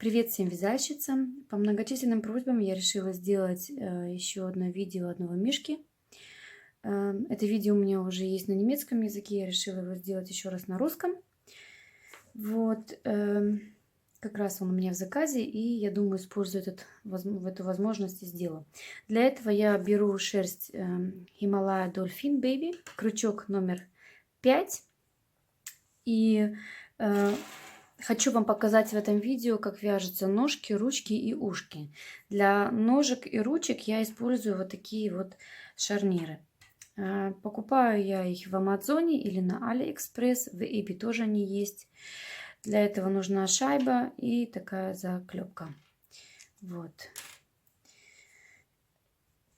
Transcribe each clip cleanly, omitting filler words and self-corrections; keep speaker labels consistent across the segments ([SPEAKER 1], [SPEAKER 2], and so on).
[SPEAKER 1] Привет всем вязальщицам! По многочисленным просьбам я решила сделать еще одно видео одного мишки. Это видео у меня уже есть на немецком языке, я решила его сделать еще раз на русском. Вот, как раз он у меня в заказе, и я думаю, использую эту возможность и сделаю. Для этого я беру шерсть Himalaya Dolphin Baby, крючок номер 5. И хочу вам показать в этом видео, как вяжутся ножки, ручки и ушки. Для ножек и ручек я использую вот такие вот шарниры. Покупаю я их в Амазоне или на Алиэкспресс. В eBay тоже они есть. Для этого нужна шайба и такая заклепка. Вот.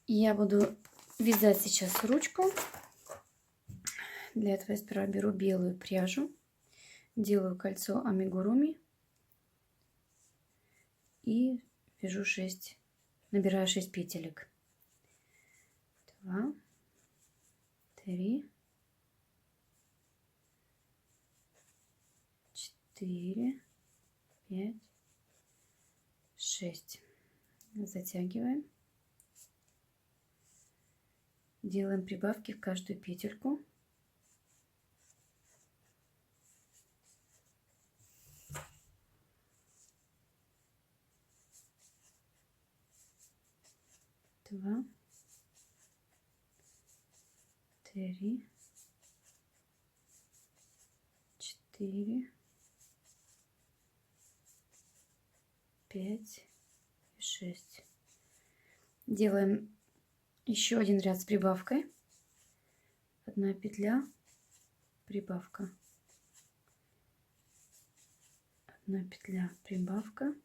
[SPEAKER 1] Я буду вязать сейчас ручку. Для этого я сперва беру белую пряжу. Делаю кольцо амигуруми и вяжу 6, набираю 6 петелек. 2, 3, 4, 5, 6. Затягиваем. Делаем прибавки в каждую петельку. Два, 3, 4, 5 и 6. Делаем еще один ряд с прибавкой. Одна петля, прибавка. Одна петля, прибавка.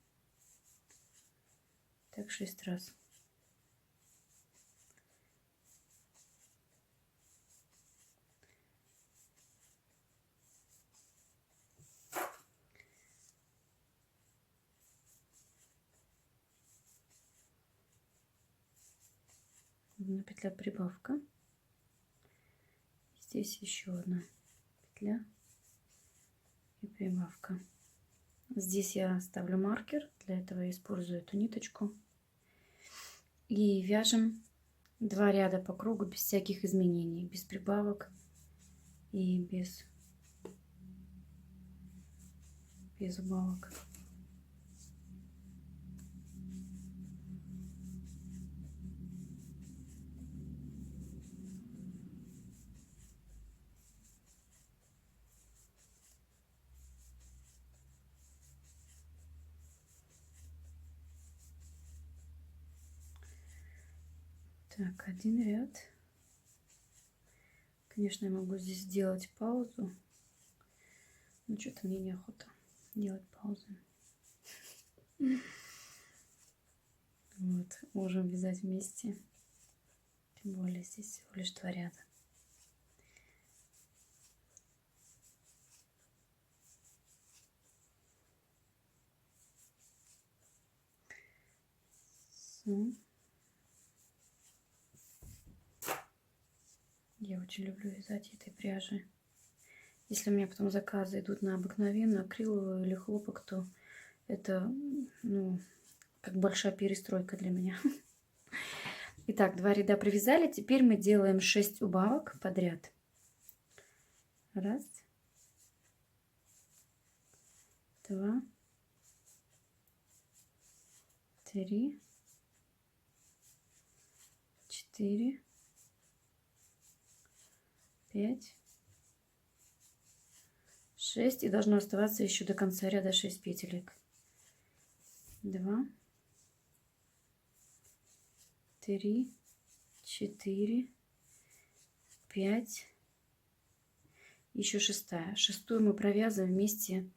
[SPEAKER 1] Так 6 раз. Одна петля, прибавка. Здесь еще одна петля и прибавка. Здесь я ставлю маркер, для этого я использую эту ниточку. И вяжем 2 ряда по кругу без всяких изменений, без прибавок и без убавок. Так, один ряд. Конечно, я могу здесь сделать паузу, но что-то мне неохота делать паузы. Вот, можем вязать вместе. Тем более здесь всего лишь 2 ряда. Я очень люблю вязать этой пряжи. Если у меня потом заказы идут на обыкновенную акриловую или хлопок, то это, ну, как большая перестройка для меня. Итак, 2 ряда провязали. Теперь мы делаем 6 убавок подряд. Раз, 2, 3, 4, 5, 6. И должно оставаться еще до конца ряда 6 петелек. 2, 3, 4, 5. Еще 6. Шестую мы провязываем вместе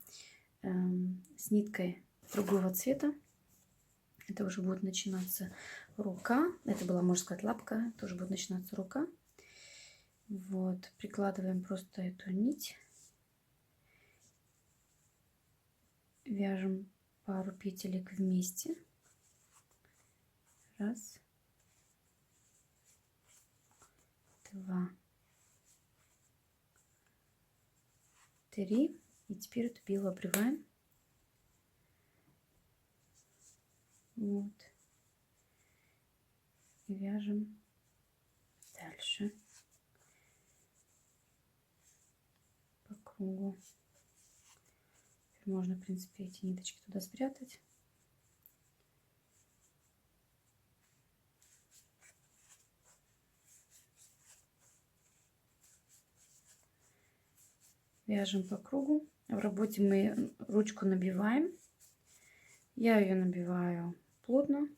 [SPEAKER 1] с ниткой другого цвета. Это уже будет начинаться рука. Это была, можно сказать, лапка. Тоже будет начинаться рука. Вот. Прикладываем просто эту нить. Вяжем пару петелек вместе. Раз. 2. 3. И теперь эту белую обрываем. Вот. И вяжем дальше по кругу. Теперь можно, в принципе, эти ниточки туда спрятать. Вяжем по кругу. В работе мы ручку набиваем. Я ее набиваю плотно,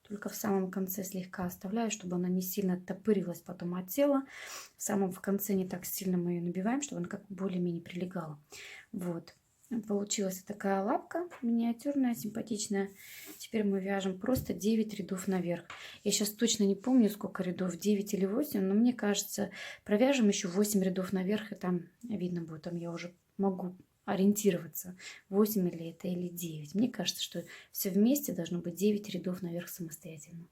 [SPEAKER 1] только в самом конце слегка оставляю, чтобы она не сильно оттопырилась потом от тела. В самом в конце не так сильно мы ее набиваем, чтобы она как более-менее прилегала. Вот. Получилась такая лапка миниатюрная, симпатичная. Теперь мы вяжем просто 9 рядов наверх. Я сейчас точно не помню, сколько рядов, 9 или 8, но мне кажется, провяжем еще 8 рядов наверх, и там видно будет, там я уже могу ориентироваться, 8 или это или 9. Мне кажется, что все вместе должно быть 9 рядов наверх самостоятельно.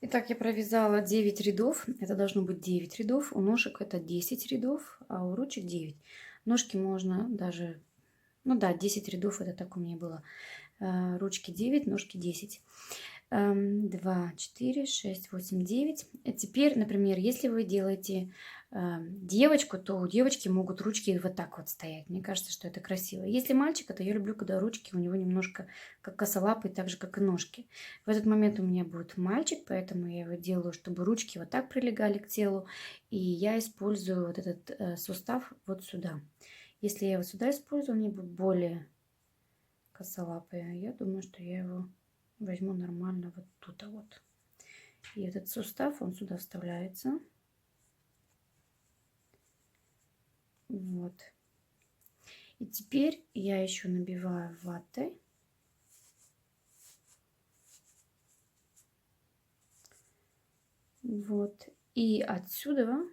[SPEAKER 1] Итак, я провязала 9 рядов. Это должно быть 9 рядов. У ножек это 10 рядов, а у ручек 9. Ножки можно даже... Ну да, 10 рядов это так у меня было. Ручки 9, ножки 10. 2, 4, 6, 8, 9. И теперь, например, если вы делаете девочку, то у девочки могут ручки вот так вот стоять. Мне кажется, что это красиво. Если мальчика, то я люблю, когда ручки у него немножко как косолапые, так же, как и ножки. В этот момент у меня будет мальчик, поэтому я его делаю, чтобы ручки вот так прилегали к телу. И я использую вот этот сустав вот сюда. Если я его сюда использую, он мне будет более косолапый. Я думаю, что я его возьму нормально вот тут вот. И этот сустав, он сюда вставляется. Вот. И теперь я еще набиваю ватой. Вот. И отсюда...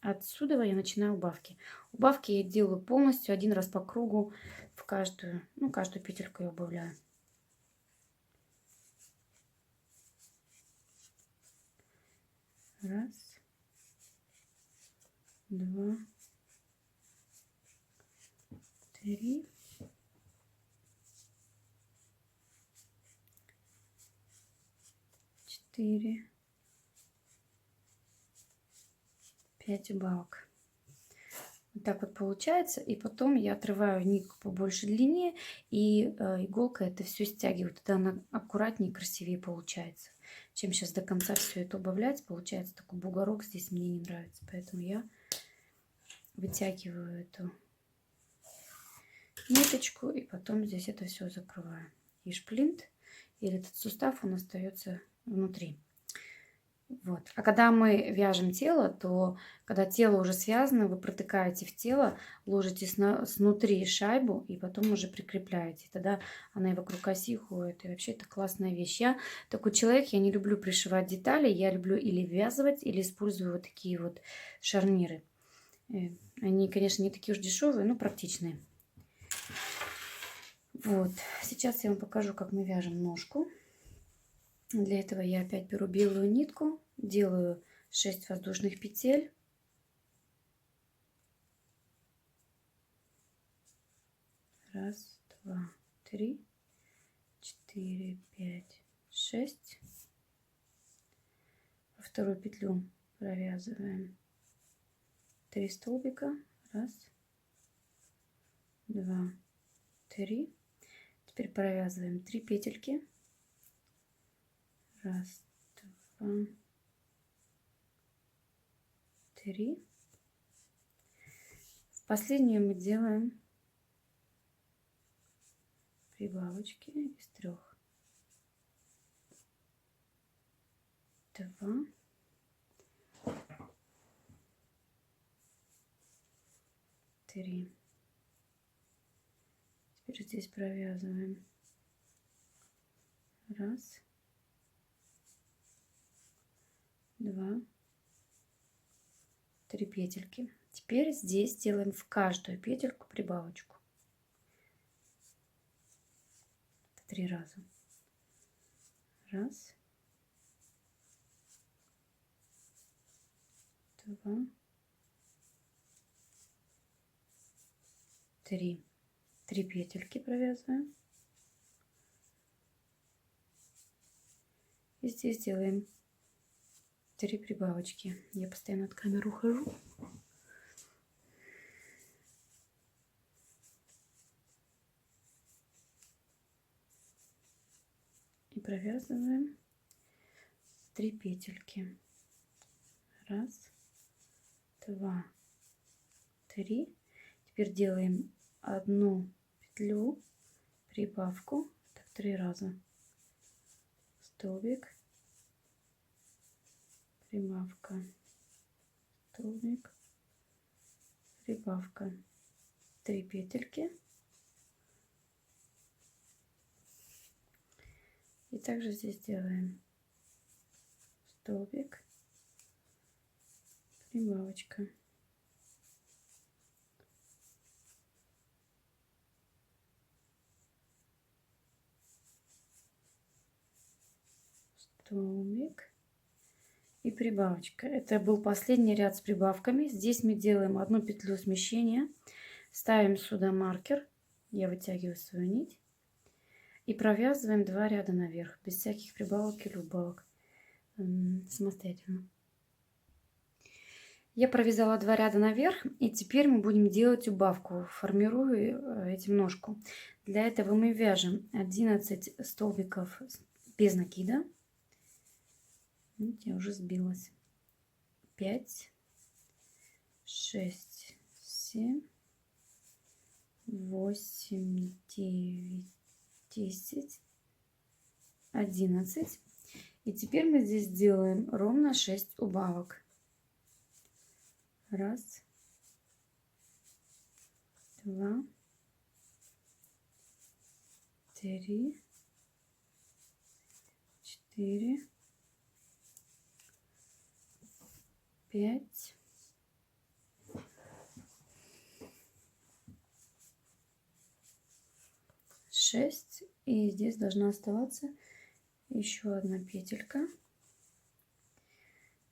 [SPEAKER 1] Отсюда я начинаю убавки. Убавки я делаю полностью один раз по кругу в каждую, ну, каждую петельку я убавляю. Раз, два, три, четыре, 5 убавок. Вот так вот получается. И потом я отрываю нитку по большей длине, и иголка это все стягивает. Тогда она аккуратнее и красивее получается. Чем сейчас до конца все это убавлять, получается такой бугорок. Здесь мне не нравится. Поэтому я вытягиваю эту ниточку и потом здесь это все закрываю. И шплинт или этот сустав, он остается внутри. Вот. А когда мы вяжем тело, то когда тело уже связано, вы протыкаете в тело, ложите снутри шайбу и потом уже прикрепляете. Тогда она и вокруг оси ходит. И вообще это классная вещь. Я такой человек, я не люблю пришивать детали. Я люблю или ввязывать, или использую вот такие вот шарниры. Они, конечно, не такие уж дешевые, но практичные. Вот. Сейчас я вам покажу, как мы вяжем ножку. Для этого я опять беру белую нитку, делаю 6 воздушных петель. Раз, два, три, 4, 5, 6. Во вторую петлю провязываем 3 столбика. Раз, два, три. Теперь провязываем 3 петельки. Раз, два, три. В последнюю мы делаем прибавочки из 3. 2, 3. Теперь здесь провязываем. Раз, два, 3 петельки. Теперь здесь делаем в каждую петельку прибавочку. 3 раза. Раз, два, 3. 3 петельки провязываем. И здесь делаем 3 прибавочки. Я постоянно от камеры ухожу. И провязываем 3 петельки. 1, 2, 3. Теперь делаем одну петлю, прибавку, так 3 раза. Столбик, прибавка, столбик, прибавка. 3 петельки. И также здесь делаем столбик, прибавочка. Столбик и прибавочка. Это был последний ряд с прибавками. Здесь мы делаем одну петлю смещения, ставим сюда маркер, я вытягиваю свою нить и провязываем 2 ряда наверх без всяких прибавок или убавок, самостоятельно. Я провязала 2 ряда наверх, и теперь мы будем делать убавку, формирую этим ножку. Для этого мы вяжем 11 столбиков без накида. Видите, я уже сбилась. 5, 6, 7, 8, 9, 10, 11. И теперь мы здесь делаем ровно 6 убавок. 1, 2, 3, 4, 5, 6. И здесь должна оставаться еще одна петелька.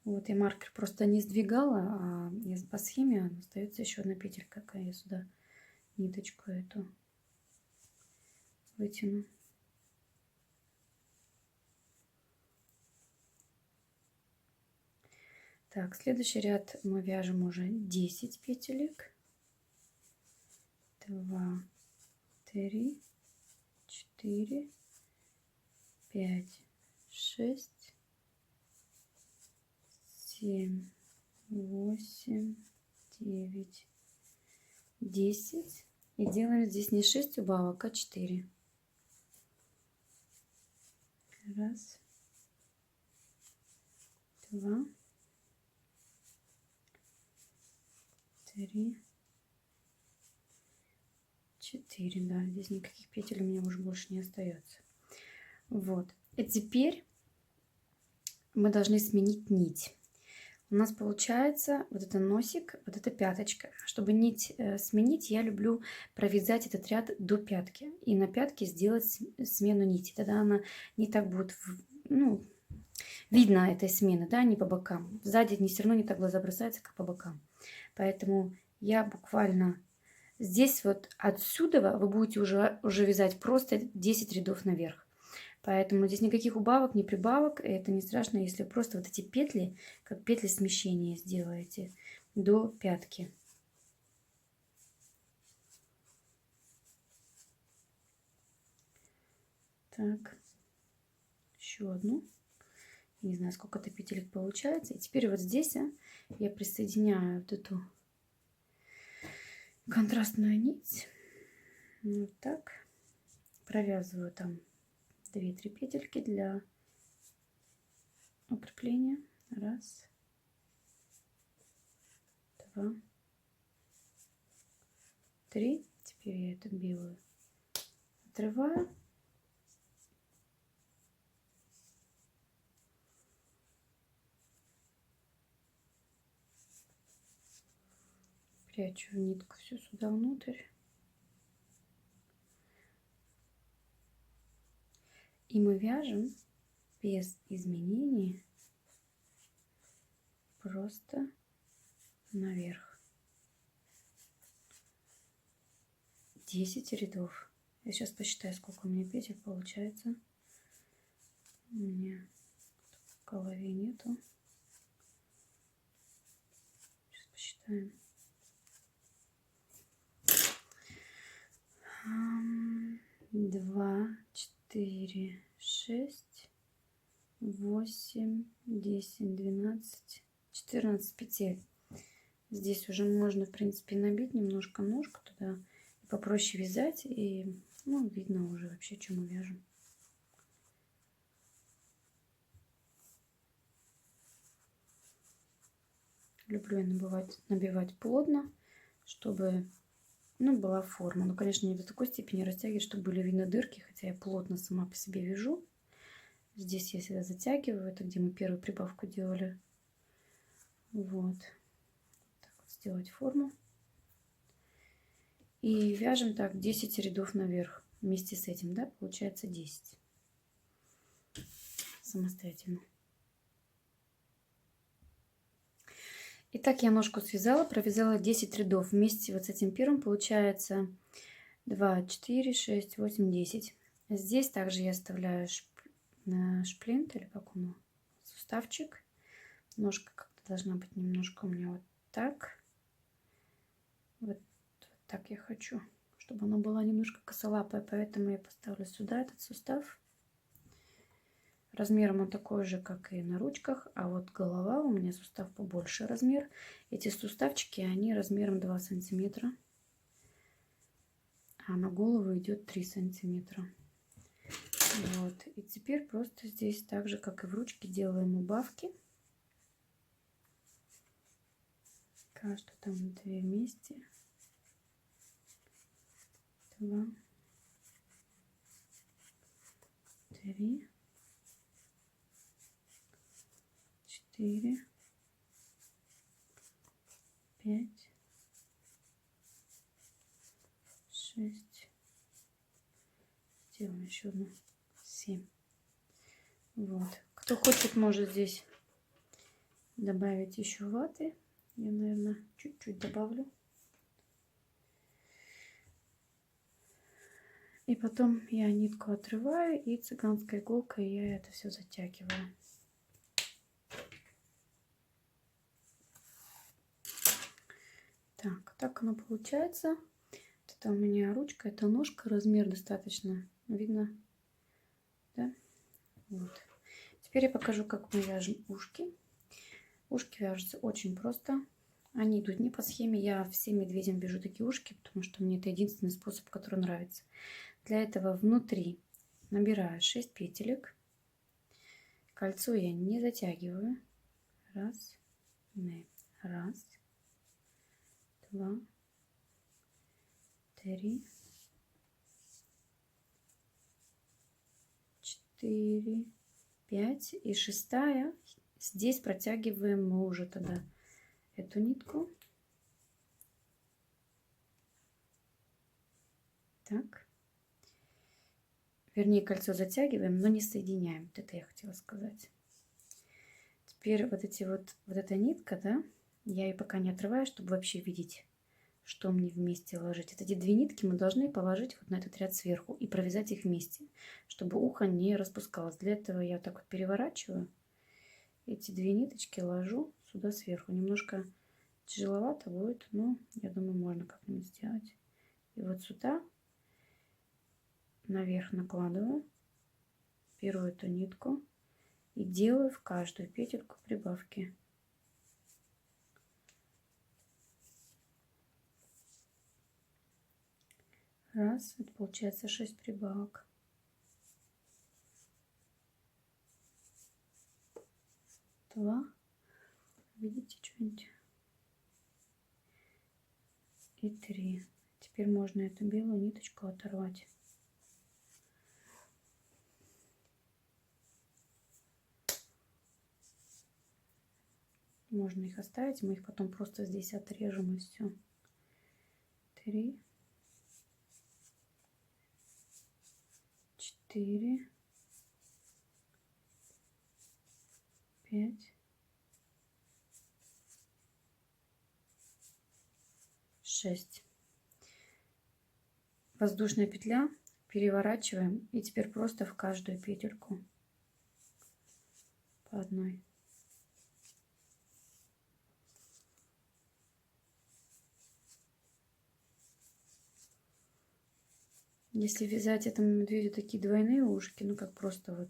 [SPEAKER 1] Вот я маркер просто не сдвигала, а по схеме остается еще одна петелька. Какая я сюда ниточку эту вытяну. Так, следующий ряд мы вяжем уже 10 петелек. 2, 3, 4, 5, 6, 7, 8, 9, 10. И делаем здесь не 6 убавок, а 4. 1, 2, 3, 4. Да, здесь никаких петель у меня уже больше не остается. Вот. И теперь мы должны сменить нить. У нас получается вот это носик, вот эта пяточка. Чтобы нить сменить, я люблю провязать этот ряд до пятки. И на пятке сделать смену нити. Тогда она не так будет, ну, видно этой смены, да, не по бокам. Сзади не все равно не так глаза бросаются, как по бокам. Поэтому я буквально здесь вот отсюда вы будете уже вязать просто 10 рядов наверх. Поэтому здесь никаких убавок, ни прибавок. Это не страшно, если просто вот эти петли, как петли смещения сделаете до пятки. Так, еще одну. Не знаю, сколько это петелек получается. И теперь вот здесь я присоединяю вот эту контрастную нить. Вот так. Провязываю там 2-3 петельки для укрепления. 1, 2, 3. Теперь я эту белую отрываю. Прячу нитку всю сюда внутрь. И мы вяжем без изменений просто наверх. 10 рядов. Я сейчас посчитаю, сколько у меня петель получается. У меня в голове нету. Сейчас посчитаем. 2, 4, 6, 8, 10, 12, 14 петель. Здесь уже можно, в принципе, набить немножко ножку туда. Попроще вязать. И, ну, видно уже вообще, что мы вяжем. Люблю я набивать плотно, чтобы, ну, была форма. Ну, конечно, не до такой степени растягивать, чтобы были видны дырки, хотя я плотно сама по себе вяжу. Здесь я всегда затягиваю. Это где мы первую прибавку делали. Вот. Так вот сделать форму. И вяжем так 10 рядов наверх. Вместе с этим, да, получается 10. Самостоятельно. Итак, я ножку связала, провязала 10 рядов. Вместе вот с этим первым получается 2, 4, 6, 8, 10. Здесь также я оставляю шплинт, или как он, суставчик. Ножка как-то должна быть немножко у меня вот так. Вот так я хочу, чтобы она была немножко косолапая, поэтому я поставлю сюда этот сустав. Размером он такой же, как и на ручках, а вот голова у меня сустав побольше размер. Эти суставчики, они размером 2 сантиметра, а на голову идет 3 сантиметра. Вот. И теперь просто здесь так же, как и в ручке, делаем убавки. Каждую там 2 вместе. 2, 3, 4, 5, 6. Делаем еще одну. 7. Вот. Кто хочет, может здесь добавить еще ваты. Я, наверное, чуть-чуть добавлю. И потом я нитку отрываю, и цыганской иголкой я это все затягиваю. Так оно получается. Это у меня ручка, это ножка, размер достаточно видно, да? Вот. Теперь я покажу, как мы вяжем ушки. Ушки вяжутся очень просто. Они идут не по схеме. Я всем медведям вяжу такие ушки, потому что мне это единственный способ, который нравится. Для этого внутри набираю 6 петелек. Кольцо я не затягиваю. Раз, раз, 2, 3, 4, 5 и 6. Здесь протягиваем мы уже тогда эту нитку. Так. Вернее, кольцо затягиваем, но не соединяем. Вот это я хотела сказать. Теперь вот эта нитка, да, я ее пока не отрываю, чтобы вообще видеть, что мне вместе ложить. Вот эти 2 нитки мы должны положить вот на этот ряд сверху и провязать их вместе, чтобы ухо не распускалось. Для этого я вот так вот переворачиваю. Эти 2 ниточки ложу сюда сверху. Немножко тяжеловато будет, но я думаю, можно как-нибудь сделать. И вот сюда наверх накладываю первую эту нитку и делаю в каждую петельку прибавки. Раз, это получается 6 прибавок. 2, видите что-нибудь? И 3. Теперь можно эту белую ниточку оторвать. Можно их оставить, мы их потом просто здесь отрежем и все. 3, 4, 5, 6. воздушная петля, переворачиваем и теперь просто в каждую петельку по одной. Если вязать этому медведю такие двойные ушки, ну как просто вот,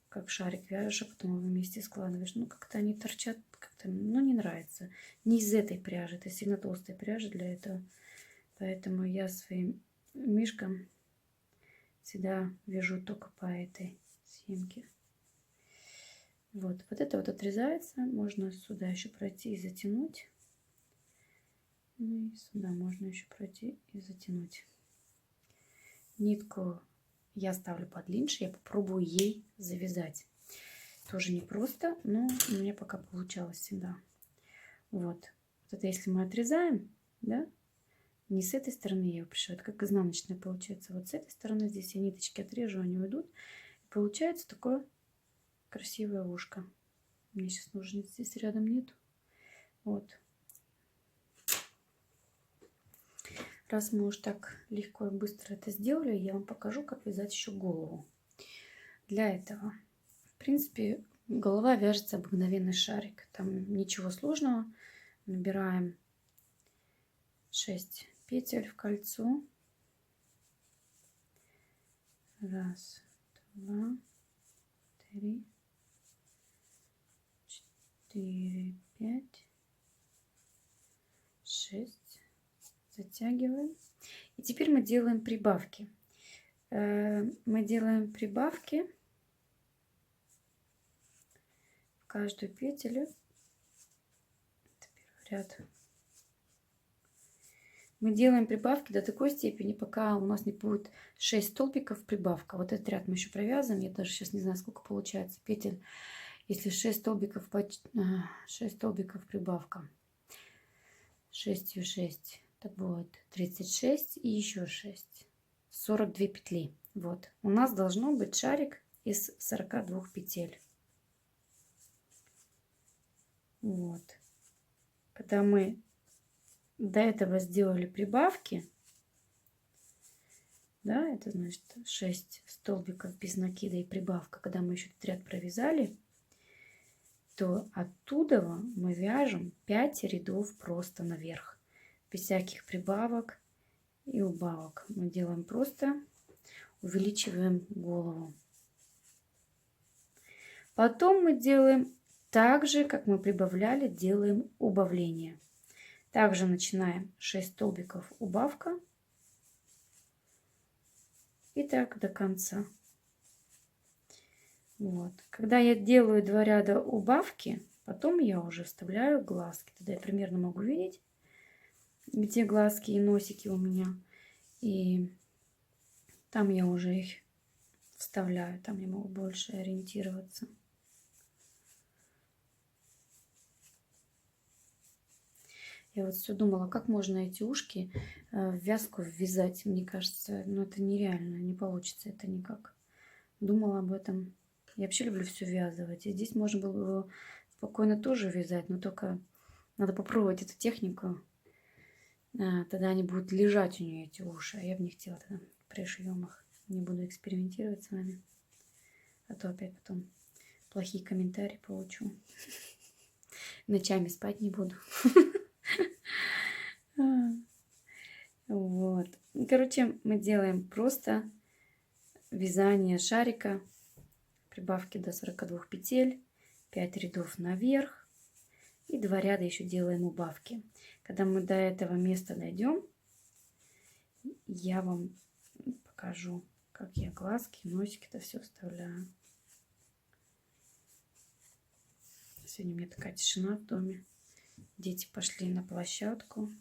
[SPEAKER 1] как шарик вяжешь, а потом его вместе складываешь, ну как-то они торчат, как-то, ну не нравится. Не из этой пряжи, это сильно толстая пряжа для этого. Поэтому я своим мишкам всегда вяжу только по этой схемке. Вот это вот отрезается, можно сюда еще пройти и затянуть. И сюда можно еще пройти и затянуть. Нитку я ставлю подлиннее, я попробую ей завязать. Тоже непросто, но у меня пока получалось всегда. Вот это если мы отрезаем, да, не с этой стороны я его пришиваю, это как изнаночная получается. Вот с этой стороны здесь я ниточки отрежу, они уйдут. И получается такое красивое ушко. У меня сейчас ножниц здесь рядом нет. Вот. Раз мы уж так легко и быстро это сделали, я вам покажу, как вязать еще голову. Для этого, в принципе, голова вяжется обыкновенный шарик. Там ничего сложного. Набираем 6 петель в кольцо. Раз, два, три, 4, 5, 6. Затягиваем. И теперь мы делаем прибавки. Мы делаем прибавки в каждую петелю. Это первый ряд. Мы делаем прибавки до такой степени, пока у нас не будет 6 столбиков прибавка. Вот этот ряд мы еще провязываем. Я даже сейчас не знаю, сколько получается петель. Если 6 столбиков, 6 столбиков прибавка. 6 и 6. Это будет 36 и еще 6. 42 петли. Вот. У нас должно быть шарик из 42 петель. Вот. Когда мы до этого сделали прибавки, да, это значит 6 столбиков без накида и прибавка, когда мы еще этот ряд провязали, то оттуда мы вяжем 5 рядов просто наверх. Без всяких прибавок и убавок. Мы делаем просто, увеличиваем голову. Потом мы делаем так же, как мы прибавляли, делаем убавление. Также начинаем 6 столбиков убавка. И так до конца. Вот. Когда я делаю 2 ряда убавки, потом я уже вставляю глазки. Тогда я примерно могу видеть, где глазки и носики у меня. И там я уже их вставляю. Там я могу больше ориентироваться. Я вот все думала, как можно эти ушки в вязку ввязать. Мне кажется, ну это нереально, не получится это никак. Думала об этом. Я вообще люблю все ввязывать. И здесь можно было бы его спокойно тоже вязать, но только надо попробовать эту технику. Тогда они будут лежать у нее, эти уши. А я бы не хотела тогда пришьем их. Не буду экспериментировать с вами. А то опять потом плохие комментарии получу. Ночами спать не буду. Вот. Короче, мы делаем просто вязание шарика. Прибавки до 42 петель. 5 рядов наверх. И 2 ряда еще делаем убавки. Когда мы до этого места дойдем, я вам покажу, как я глазки, носики-то все вставляю. Сегодня у меня такая тишина в доме. Дети пошли на площадку.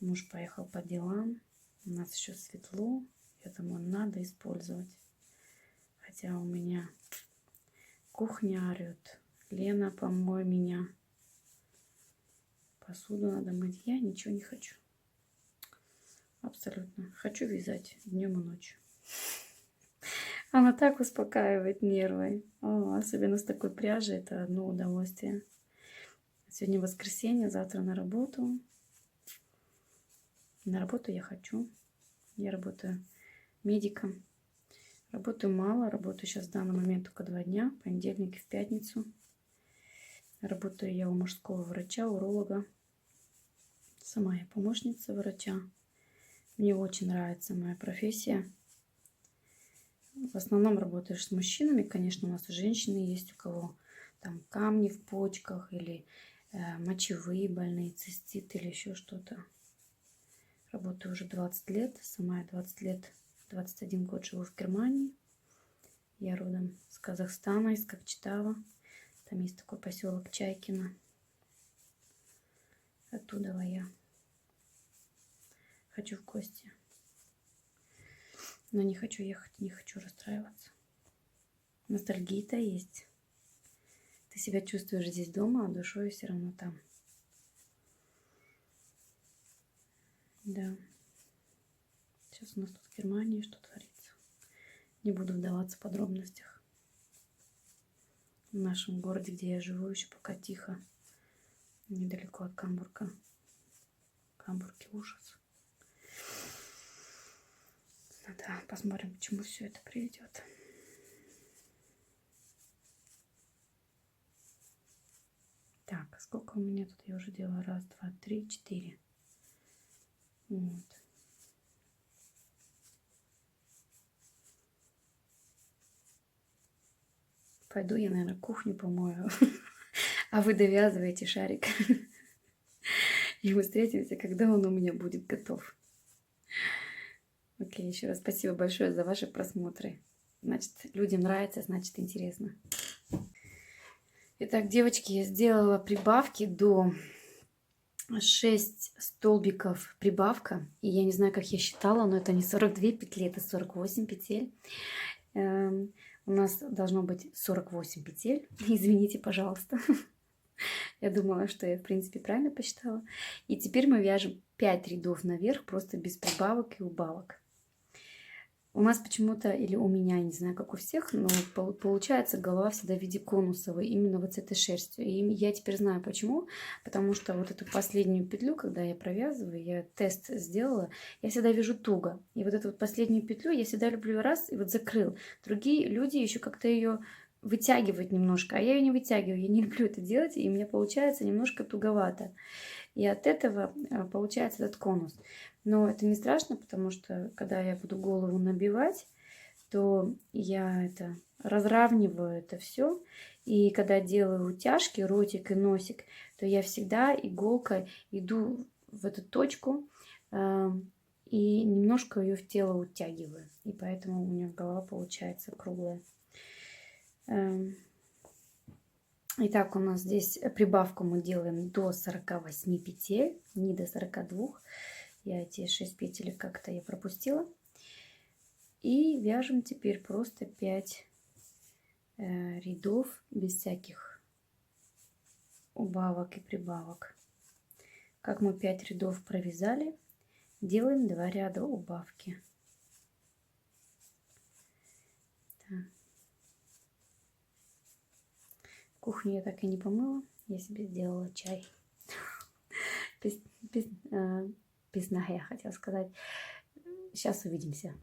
[SPEAKER 1] Муж поехал по делам. У нас еще светло. Я думаю, надо использовать. Хотя у меня кухня орет. Лена, помой меня. Посуду надо мыть. Я ничего не хочу. Абсолютно. Хочу вязать днем и ночью. Она так успокаивает нервы. Особенно с такой пряжей. Это одно удовольствие. Сегодня воскресенье, завтра на работу. На работу я хочу. Я работаю медиком. Работаю мало, работаю сейчас в данный момент только 2 дня, понедельник и в пятницу. Работаю я у мужского врача, уролога. Сама я помощница врача. Мне очень нравится моя профессия. В основном работаешь с мужчинами. Конечно, у нас и женщины есть, у кого там камни в почках или мочевые больные, цистит или еще что-то. Работаю уже 20 лет. Сама я 20 лет, 21 год живу в Германии. Я родом с Казахстана, из Кокчетава. Там есть такой поселок Чайкино. Оттуда я хочу в гости. Но не хочу ехать, не хочу расстраиваться. Ностальгия-то есть. Ты себя чувствуешь здесь дома, а душой все равно там. Да. Сейчас у нас тут в Германии что творится. Не буду вдаваться в подробностях. В нашем городе, где я живу, еще пока тихо. Недалеко от Гамбурга. В Гамбурге ужас. Ну да, посмотрим, к чему все это приведет. Так, сколько у меня тут? Я уже делала. 1, 2, 3, 4. Вот. Пойду я, наверное, кухню помою. А вы довязываете шарик. И мы встретимся, когда он у меня будет готов. Окей, еще раз спасибо большое за ваши просмотры. Значит, людям нравится, значит, интересно. Итак, девочки, я сделала прибавки до 6 столбиков прибавка. И я не знаю, как я считала, но это не 42 петли, это 48 петель. У нас должно быть 48 петель. Извините, пожалуйста. Я думала, что я, в принципе, правильно посчитала. И теперь мы вяжем 5 рядов наверх, просто без прибавок и убавок. У нас почему-то, или у меня, не знаю, как у всех, но получается голова всегда в виде конусовой, именно вот с этой шерстью. И я теперь знаю почему. Потому что вот эту последнюю петлю, когда я провязываю, я тест сделала, я всегда вяжу туго. И вот эту вот последнюю петлю я всегда люблю раз и вот закрыл. Другие люди еще как-то ее вытягивают немножко, а я ее не вытягиваю, я не люблю это делать, и у меня получается немножко туговато. И от этого получается этот конус. Но это не страшно, потому что когда я буду голову набивать, то я это разравниваю это все. И когда делаю утяжки, ротик и носик, то я всегда иголкой иду в эту точку и немножко ее в тело утягиваю. И поэтому у меня голова получается круглая. Итак, у нас здесь прибавку мы делаем до 48 петель, не до 42. Я эти 6 петель как-то я пропустила. И вяжем теперь просто 5 рядов без всяких убавок и прибавок. Как мы 5 рядов провязали, делаем 2 ряда убавки. Так. Кухню я так и не помыла, я себе сделала чай. Пизна, я хотела сказать. Сейчас увидимся.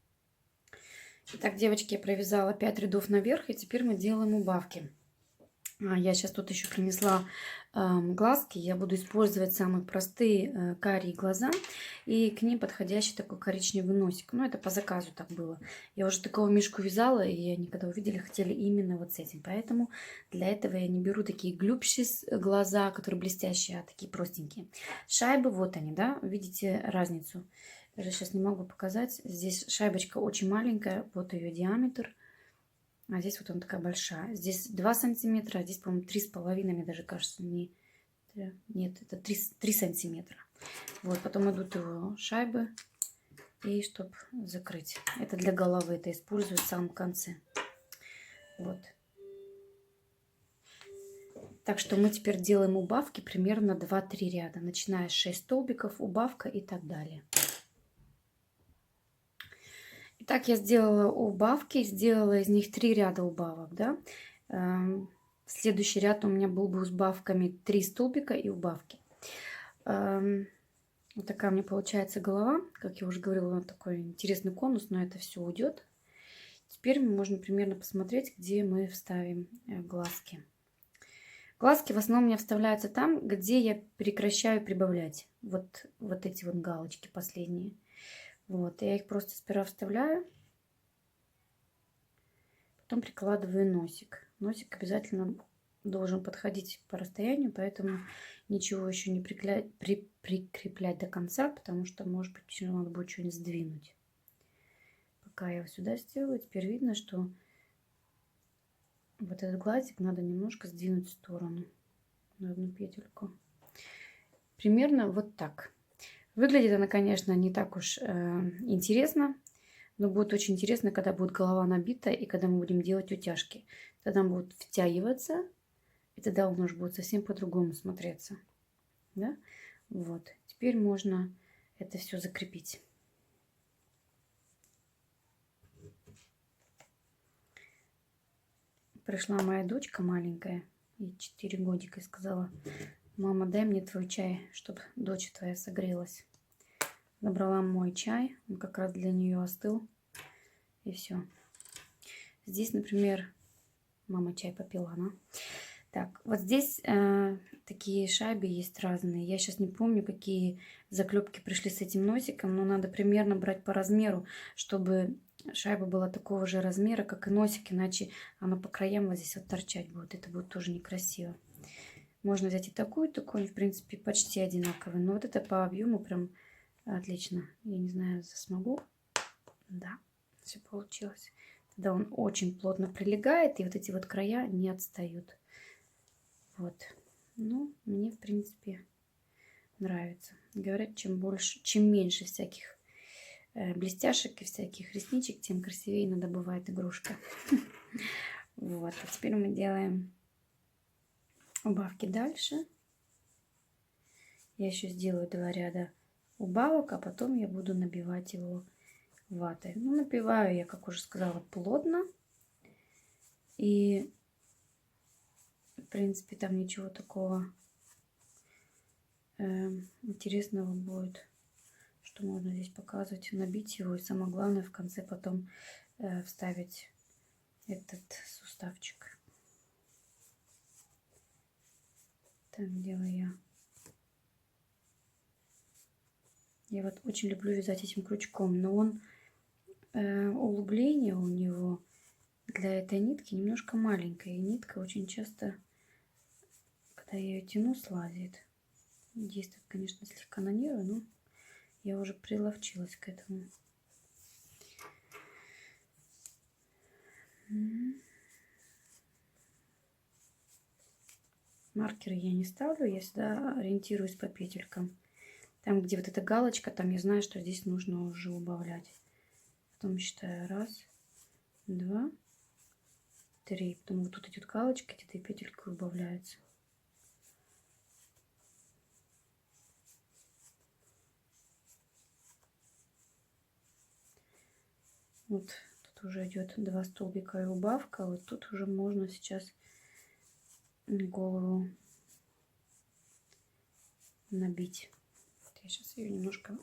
[SPEAKER 1] Итак, девочки, я провязала 5 рядов наверх, и теперь мы делаем убавки. Я сейчас тут еще принесла глазки. Я буду использовать самые простые карие глаза и к ним подходящий такой коричневый носик. Ну, это по заказу так было. Я уже такого мишку вязала, и они когда увидели, хотели именно вот с этим. Поэтому для этого я не беру такие глюбшие глаза, которые блестящие, а такие простенькие. Шайбы, вот они, да, видите разницу. Я же сейчас не могу показать. Здесь шайбочка очень маленькая, вот ее диаметр. А здесь вот она такая большая. Здесь 2 сантиметра, а здесь, по-моему, 3,5, мне даже кажется. Нет, это 3 сантиметра. Вот, потом идут его шайбы. И чтобы закрыть. Это для головы, это использую в самом конце. Вот. Так что мы теперь делаем убавки примерно 2-3 ряда. Начиная с 6 столбиков, убавка и так далее. Итак, я сделала убавки, сделала из них 3 ряда убавок, да. Следующий ряд у меня был бы с убавками 3 столбика и убавки. Вот такая у меня получается голова. Как я уже говорила, вот такой интересный конус, но это все уйдет. Теперь мы можем примерно посмотреть, где мы вставим глазки. Глазки в основном у меня вставляются там, где я прекращаю прибавлять. Вот эти вот галочки последние. Вот, я их просто сперва вставляю, потом прикладываю носик. Носик обязательно должен подходить по расстоянию, поэтому ничего еще не прикреплять до конца, потому что, может быть, еще надо будет что-нибудь сдвинуть. Пока я его сюда сделаю, теперь видно, что вот этот глазик надо немножко сдвинуть в сторону на одну петельку. Примерно вот так. Выглядит она, конечно, не так уж интересно, но будет очень интересно, когда будет голова набита и когда мы будем делать утяжки. Тогда он будет втягиваться, и тогда он уже будет совсем по-другому смотреться. Да? Вот. Теперь можно это все закрепить. Пришла моя дочка маленькая, ей 4 годика, и сказала: мама, дай мне твой чай, чтобы дочь твоя согрелась. Набрала мой чай, он как раз для нее остыл, и все. Здесь, например, мама чай попила, да? Так, вот здесь такие шайбы есть разные. Я сейчас не помню, какие заклепки пришли с этим носиком, но надо примерно брать по размеру, чтобы шайба была такого же размера, как и носик, иначе оно по краям вот здесь вот торчать будет. Это будет тоже некрасиво. Можно взять и такую, они, в принципе, почти одинаковые. Но вот это по объему прям отлично. Я не знаю, смогу. Да, все получилось. Тогда он очень плотно прилегает, и вот эти вот края не отстают. Вот. Ну, мне, в принципе, нравится. Говорят, чем меньше всяких блестяшек и всяких ресничек, тем красивее иногда бывает игрушка. Вот. А теперь мы делаем убавки дальше. Я еще сделаю 2 ряда убавок, а потом я буду набивать его ватой. Ну, набиваю я, как уже сказала, плотно. И, в принципе, там ничего такого интересного будет, что можно здесь показывать. Набить его, и самое главное в конце потом вставить этот суставчик. Так делаю я. Я вот очень люблю вязать этим крючком, но он углубление у него для этой нитки немножко маленькое. И нитка очень часто, когда я ее тяну, слазит. Действует, конечно, слегка на нервы, но я уже приловчилась к этому. Маркеры я не ставлю, я всегда ориентируюсь по петелькам. Там, где вот эта галочка, там я знаю, что здесь нужно уже убавлять. Потом считаю 1, 2, 3. Потом вот тут идет галочка, эти 2 петельки убавляются. Вот тут уже идет 2 столбика и убавка. Вот тут уже можно сейчас голову набить. Я сейчас ее немножко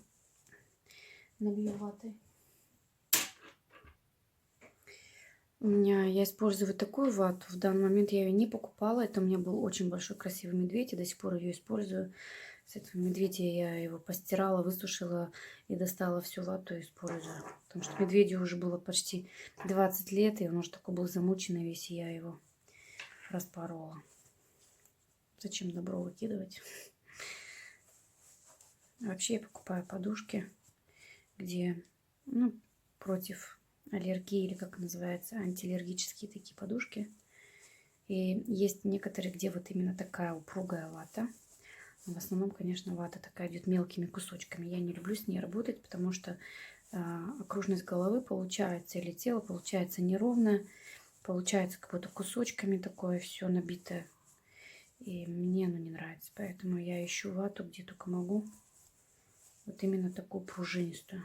[SPEAKER 1] набью ватой. Я использую вот такую вату. В данный момент я ее не покупала. Это у меня был очень большой красивый медведь. И до сих пор ее использую. С этого медведя я его постирала, высушила и достала всю вату и использую. Потому что медведю уже было почти 20 лет. И он уже такой был замученный весь. И я его распорола. Зачем добро выкидывать? Вообще я покупаю подушки, где, против аллергии, или как называется, антиаллергические такие подушки. И есть некоторые, где вот именно такая упругая вата. Но в основном, конечно, вата такая идет мелкими кусочками. Я не люблю с ней работать, потому что окружность головы получается, или тело получается неровное, получается как будто кусочками такое все набитое. И мне оно не нравится, поэтому я ищу вату, где только могу. Вот именно такую пружинистую.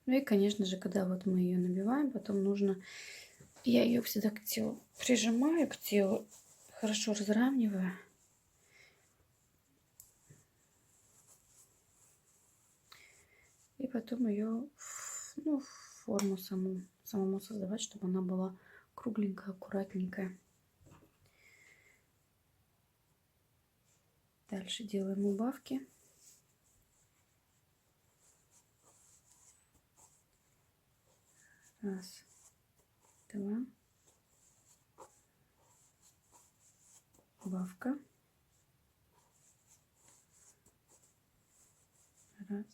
[SPEAKER 1] Ну и, конечно же, когда вот мы ее набиваем, потом нужно... Я ее всегда к телу прижимаю, к телу, хорошо разравниваю. потом ее ну, в форму самому создавать, чтобы она была кругленькая, аккуратненькая. Дальше делаем убавки. Раз, два. Убавка. Раз,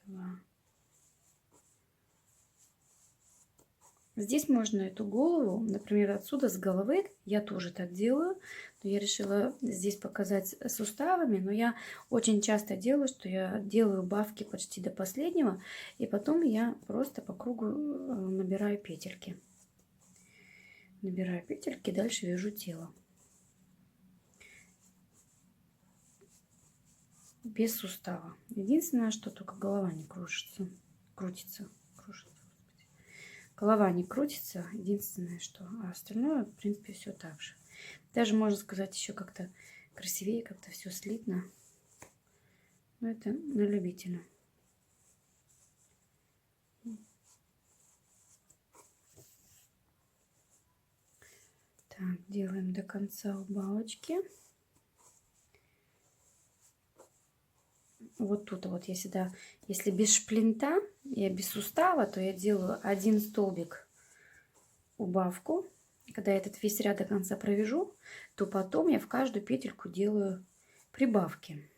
[SPEAKER 1] два. Здесь можно эту голову, например, отсюда с головы, я тоже так делаю, но я решила здесь показать суставами, но я очень часто делаю, что я делаю убавки почти до последнего, и потом я просто по кругу набираю петельки. Набираю петельки, дальше вяжу тело. Без сустава. Единственное, что только голова не кружится, крутится. Голова не крутится, единственное что. А остальное, в принципе, все так же. Даже можно сказать, еще как-то красивее, как-то все слитно. Но это на любителя. Так, делаем до конца убавочки. Вот тут вот я всегда, если без шплинта, я без сустава, то я делаю один столбик убавку. Когда я этот весь ряд до конца провяжу, то потом я в каждую петельку делаю прибавки.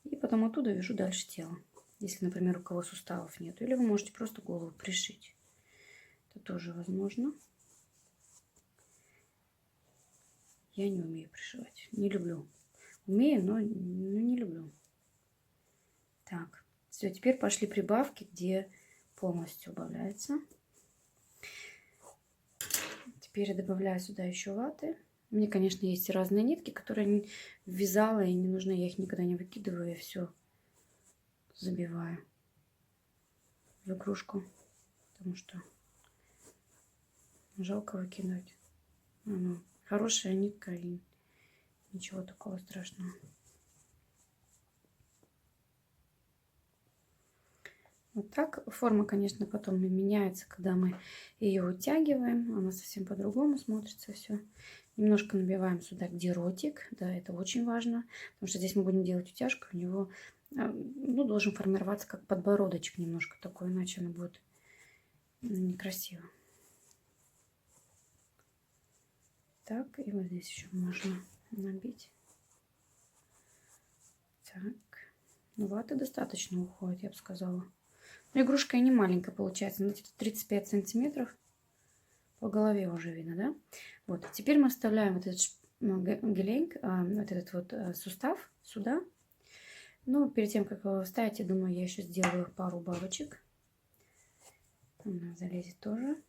[SPEAKER 1] И потом оттуда вяжу дальше тело. Если, например, у кого суставов нет. Или вы можете просто голову пришить. Это тоже возможно. Я не умею пришивать. Не люблю. Умею, но не люблю. Так, все, теперь пошли прибавки, где полностью убавляется. Теперь я добавляю сюда еще ваты. У меня, конечно, есть разные нитки, которые я вязала, и не нужны, я их никогда не выкидываю, я все забиваю в игрушку, потому что жалко выкидывать. Хорошая нитка, и ничего такого страшного. Вот так. Форма, конечно, потом меняется, когда мы ее утягиваем. Она совсем по-другому смотрится все. Немножко набиваем сюда, где ротик. Да, это очень важно. Потому что здесь мы будем делать утяжку. У него ну, должен формироваться как подбородочек немножко такой. Иначе она будет некрасиво. Так, и вот здесь еще можно набить. Так. Ну, ваты достаточно уходит, я бы сказала. Но игрушка и не маленькая получается, но 35 сантиметров. По голове уже видно, да? Вот, теперь мы вставляем вот этот геленг, вот этот вот сустав сюда. Но перед тем, как его вставить, я думаю, я еще сделаю пару бабочек. Она залезет тоже.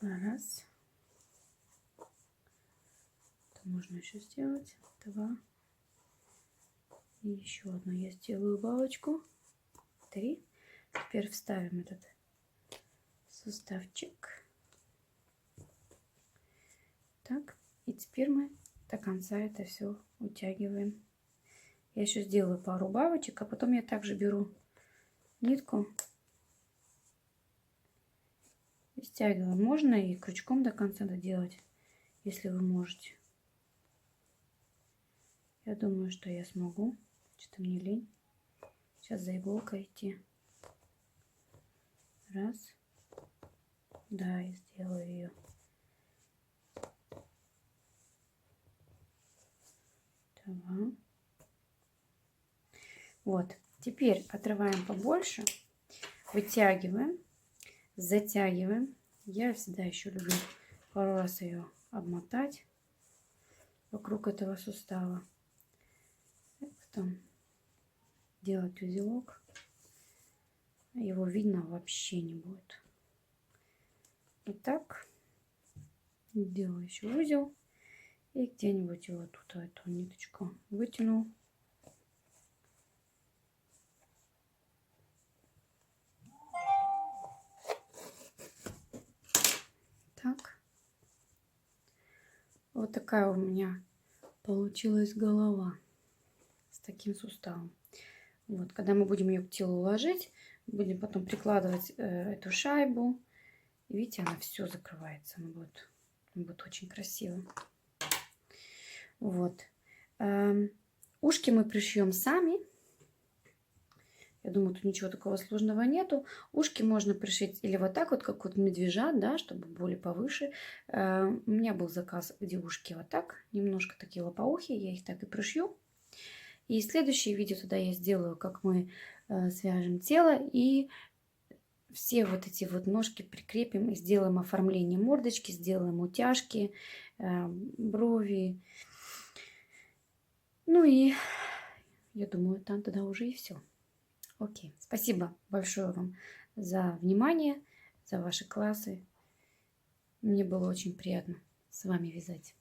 [SPEAKER 1] Раз. Это можно еще сделать. Два. И еще одну я сделаю бабочку. Три. Теперь вставим этот суставчик. Так. И теперь мы до конца это все утягиваем. Я еще сделаю пару бабочек, а потом я также беру нитку и стягиваю. Можно и крючком до конца доделать, если вы можете. Я думаю, что я смогу. Что-то мне лень. Сейчас за иголкой идти. Раз. Да, и сделаю ее. Два. Вот. Теперь отрываем побольше. Вытягиваем. Затягиваем. Я всегда еще люблю пару раз ее обмотать вокруг этого сустава. И потом делать узелок. Его видно вообще не будет. Вот так. Делаю еще узел. И где-нибудь вот тут эту ниточку вытяну. Так. Вот такая у меня получилась голова с таким суставом. Вот, когда мы будем ее к телу ложить, будем потом прикладывать эту шайбу. Видите, она все закрывается. Она будет очень красиво. Вот. Ушки мы пришьем сами. Я думаю, тут ничего такого сложного нету. Ушки можно пришить или вот так вот, как вот медвежат, да, чтобы более повыше. У меня был заказ, где ушки вот так, немножко такие лопоухие, я их так и пришью. И следующее видео тогда я сделаю, как мы свяжем тело и все вот эти вот ножки прикрепим и сделаем оформление мордочки, сделаем утяжки, брови. Ну и я думаю, там тогда уже и все. Окей. Спасибо большое вам за внимание, за ваши классы. Мне было очень приятно с вами вязать.